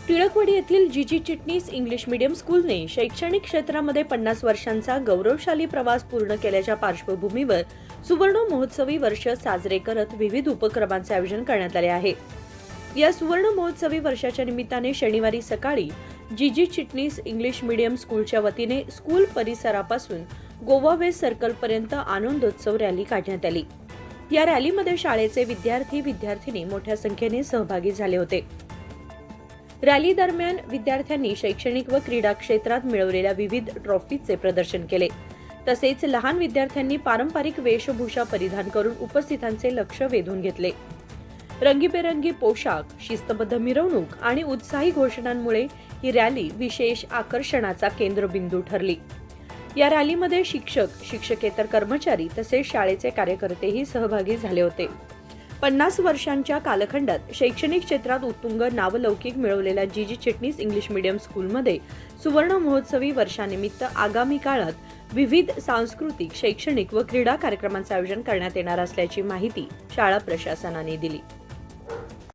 टिळकवाडी येथील जीजी चिटणीस English medium स्कूलने शैक्षणिक क्षेत्रामध्ये 50 वर्षांचा गौरवशाली प्रवास पूर्ण केल्याच्या पार्श्वभूमीवर सुवर्ण महोत्सवी वर्ष साजरे करत विविध उपक्रमांचे आयोजन करण्यात आले आहे। या सुवर्ण महोत्सवी वर्षाच्या निमित्ताने शनिवारी सकाळी जीजी चिटणीस इंग्लिश मीडियम स्कूलच्या वतीने स्कूल परिसरापासून गोवा वेस्ट सर्कल पर्यंत आनंदोत्सव रॅली काढण्यात आली। या रॅलीमध्ये शाळेचे विद्यार्थी-विद्यार्थिनी मोठ्या संख्येने सहभागी झाले होते। रॅली दरम्यान विद्यार्थ्यांनी शैक्षणिक व क्रीडा क्षेत्रात मिळवलेल्या विविध ट्रॉफीचे प्रदर्शन केले। तसेच लहान विद्यार्थ्यांनी पारंपरिक वेशभूषा परिधान करून उपस्थितांचे लक्ष वेधून घेतले। रंगीबेरंगी पोशाख, शिस्तबद्ध मिरवणूक आणि उत्साही घोषणांमुळे ही रॅली विशेष आकर्षणाचा केंद्रबिंदू ठरली। या रॅलीमध्ये शिक्षक, शिक्षकेतर कर्मचारी तसेच शाळेचे कार्यकर्तेही सहभागी झाले होते। 50 वर्षांच्या कालखंडात शैक्षणिक क्षेत्रात उत्तुंग नावलौकिक मिळवलेल्या जीजी चिटणीस इंग्लिश मीडियम स्कूलमध्ये सुवर्ण महोत्सवी वर्षानिमित्त आगामी काळात विविध सांस्कृतिक, शैक्षणिक व क्रीडा कार्यक्रमांचे आयोजन करण्यात येणार असल्याची माहिती शाळा प्रशासनाने दिली।